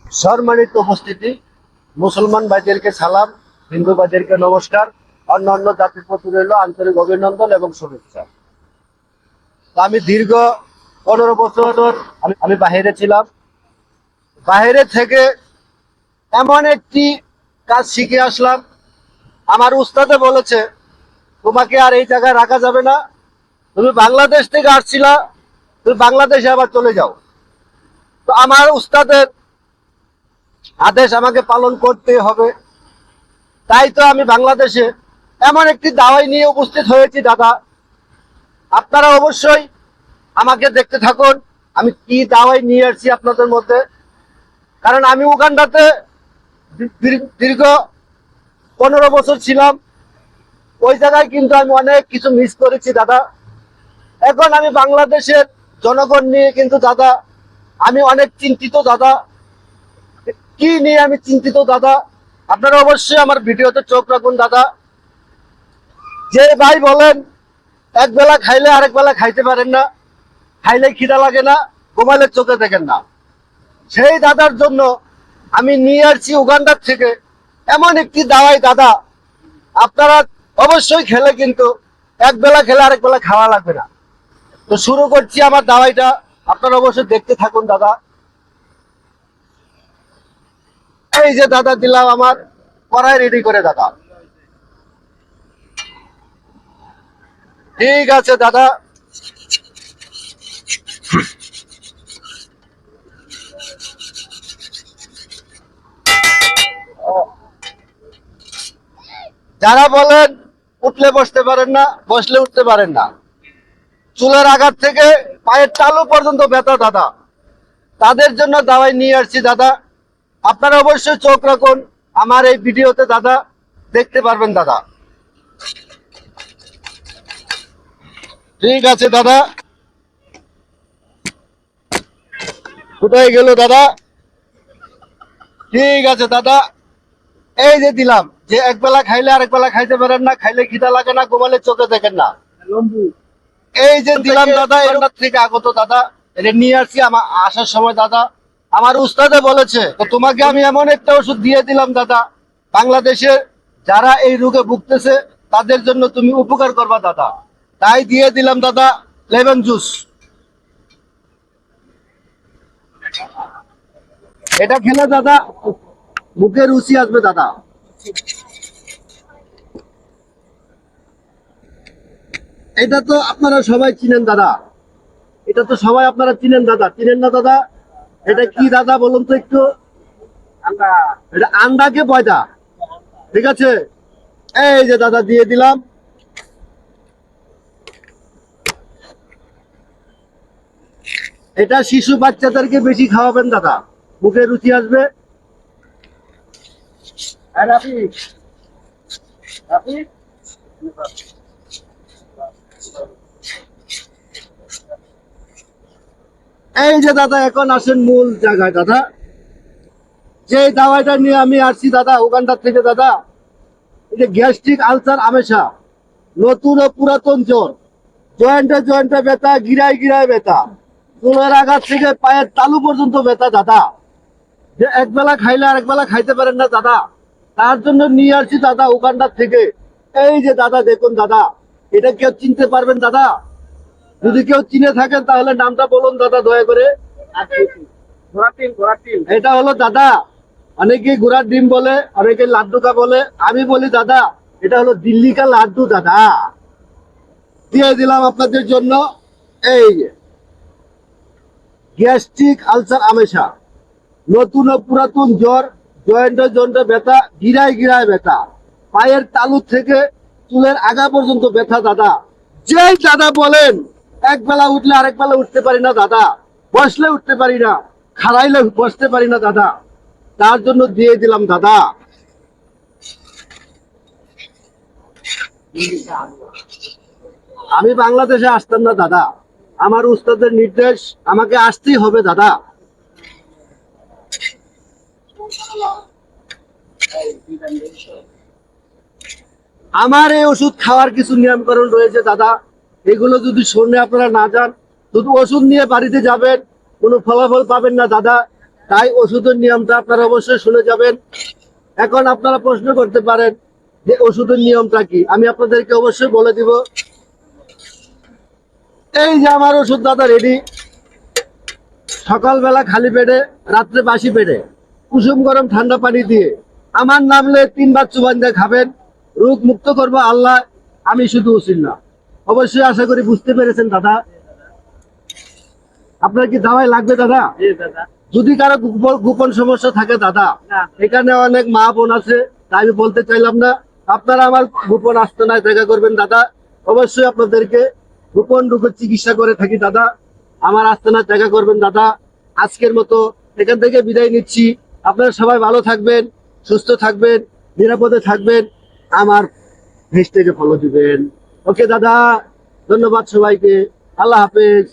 সম্মানিত উপস্থিতি, মুসলমান ভাইদেরকে সালাম, হিন্দু ভাইদেরকে নমস্কার, অন্যান্য জাতির প্রতি রইল আন্তরিক অভিনন্দন এবং শুভেচ্ছা। আমি দীর্ঘ 15 বছর আমি বাহিরে ছিলাম। বাহিরে থেকে এমন একটি কাজ শিখে আসলাম। আমার উস্তাদে বলেছে, তোমাকে আর এই জায়গায় রাখা যাবে না, তুমি বাংলাদেশ থেকে আসছিলা, তুমি বাংলাদেশে আবার চলে যাও। তো আমার উস্তাদের আদেশ আমাকে পালন করতে হবে। তাই তো আমি বাংলাদেশে এমন একটি দাওয়াই নিয়ে উপস্থিত হয়েছি। দাদা, আপনারা অবশ্যই আমাকে দেখতে থাকুন, আমি কি দাওয়াই নিয়ে আসছি আপনাদের মধ্যে। কারণ আমি উগান্ডাতে দীর্ঘ 15 বছর ছিলাম। ওই জায়গায় কিন্তু আমি অনেক কিছু মিস করেছি দাদা। এখন আমি বাংলাদেশের জনগণ নিয়ে কিন্তু দাদা আমি অনেক চিন্তিত দাদা। কি নিয়ে আমি চিন্তিত দাদা, আপনারা অবশ্যই আমার ভিডিওতে চোখ রাখুন দাদা। যে ভাই বলেন এক বেলা খাইলে আরেক বেলা খাইতে পারেন না, খাইলে খিদা লাগে না, ঘুমাইলে চোখে দেখেন না, সেই দাদার জন্য আমি নিয়ে আসছি উগান্ডার থেকে এমন একটি দাওয়াই দাদা। আপনারা অবশ্যই খেলে কিন্তু এক বেলা খেলে আরেক বেলা খাওয়া লাগবে না। তো শুরু করছি আমার দাওয়াইটা, আপনারা অবশ্যই দেখতে থাকুন দাদা। এই যে দাদা দিলাম আমার কড়াই রেডি করে দাদা। ঠিক আছে দাদা, যারা বলেন উঠলে বসতে পারেন না, বসলে উঠতে পারেন না, চুলের আঘাত থেকে পায়ের তালু পর্যন্ত ব্যথা দাদা, তাদের জন্য দাওয়াই নিয়ে আসছি দাদা। আপনারা অবশ্যই চোখ রাখুন আমার এই ভিডিওতে দাদা, দেখতে পারবেন দাদা। ঠিক আছে দাদা, কোথায় গেল দাদা? ঠিক আছে দাদা, এই যে দিলাম, যে এক বেলা খাইলে আরেক বেলা খাইতে পারেন না, খাইলে খিদা লাগে না, ঘুমালে চোখে দেখেন না, এই যে দিলাম দাদা, এর থেকে আগত দাদা, এটা নিয়ে আসছি। আমার আসার সময় দাদা আমার উস্তাদে বলেছে, তো তোমাকে আমি এমন একটা ওষুধ দিয়ে দিলাম দাদা, বাংলাদেশে যারা এই রোগে ভুগতেছে তাদের জন্য তুমি উপকার করবা দাদা। তাই দিয়ে দিলাম দাদা লেমন জুস। এটা খেলে দাদা মুখে রুচি আসবে দাদা। এটা তো আপনারা সবাই চিনেন দাদা, এটা তো সবাই আপনারা চিনেন দাদা, চিনেন না দাদা? এটা কি দাদা বলুন তো একটু? এটা আন্ডাকে পয়দা। ঠিক আছে, এই যে দাদা দিয়ে দিলাম। এটা শিশু বাচ্চাদেরকে বেশি খাওয়াবেন দাদা, মুখে রুচি আসবে। এই যে দাদা এখন আসেন মূল জায়গায় দাদা। যে দাওয়াইটা নিয়ে আমি আসছি দাদা উগান্ডার থেকে দাদা, এই যে গ্যাস্ট্রিক আলসার আমেশা, নতুন ও পুরাতন জ্বর, জয়েন্টে জয়েন্টে ব্যথা, গিরায় গিরায় ব্যথা, চুলের আঘাত থেকে পায়ের তালু পর্যন্ত ব্যথা দাদা, যে এক বেলা খাইলে আরেক বেলা খাইতে পারেন না দাদা, তার জন্য নিয়ে আসছি দাদা উগান্ডার থেকে। এই যে দাদা দেখুন দাদা, এটা কেউ চিনতে পারবেন দাদা? যদি কেউ চিনে থাকেন তাহলে নামটা বলুন দাদা দয়া করে। এটা হলো দাদা, অনেকে ঘোড়ার ডিম বলে, অনেকে লাড্ডুকা বলে, আমি বলি দাদা এটা হলো দিল্লি কা লাড্ডু দাদা। দিয়ে দিলাম আপনাদের জন্য এই গ্যাস্ট্রিক আলসার আমেশা, নতুন ও পুরাতন জ্বর, জয়েন্টে জয়েন্টে ব্যথা, গিরায় গিরায় ব্যথা, পায়ের তালু থেকে চুলের আগা পর্যন্ত ব্যথা দাদা। যেই দাদা বলেন এক বেলা উঠলে আরেক বেলা উঠতে পারি না দাদা, বসলে উঠতে পারি না, খাড়াইলে বসতে পারি না দাদা, তার জন্য দিয়ে দিলাম দাদা। আমি বাংলাদেশে আসতাম না দাদা, আমার উস্তাদের নির্দেশ, আমাকে আসতেই হবে দাদা। আমার এই ওষুধ খাওয়ার কিছু নিয়মকানুন রয়েছে দাদা, এগুলো যদি শুনে আপনারা না যান, শুধু ওষুধ নিয়ে বাড়িতে যাবেন, কোনো ফলাফল পাবেন না দাদা। তাই ওষুধের নিয়মটা আপনারা অবশ্যই শুনে যাবেন। এখন আপনারা প্রশ্ন করতে পারেন যে ওষুধের নিয়মটা কি, আমি আপনাদেরকে অবশ্যই বলে দিব। এই যে আমার ওষুধ দাদা রেডি। সকালবেলা খালি পেটে, রাত্রে বাসি পেটে কুসুম গরম ঠান্ডা পানি দিয়ে আমার নামলে 3 বার চুবান দিয়ে খাবেন। রোগ মুক্ত করবো আল্লাহ, আমি শুধু ওসিল না। অবশ্যই আশা করি বুঝতে পেরেছেন দাদা। আপনার কি দাওয়াই লাগবে দাদা? যদি কারো গোপন সমস্যা থাকে দাদা, এখানে অনেক মা বোন আছে, তাই আমি বলতে চাইলাম না। আপনারা আমার গোপন আস্তানায় দেখা করবেন দাদা। অবশ্যই আপনাদেরকে গোপন রোগের চিকিৎসা করে থাকি দাদা। আমার আস্তানায় দেখা করবেন দাদা। আজকের মতো এখান থেকে বিদায় নিচ্ছি। আপনারা সবাই ভালো থাকবেন, সুস্থ থাকবেন, নিরাপদে থাকবেন। আমার পেজটাকে ফলো দিবেন। ওকে দাদা, ধন্যবাদ সবাইকে। আল্লাহ হাফেজ।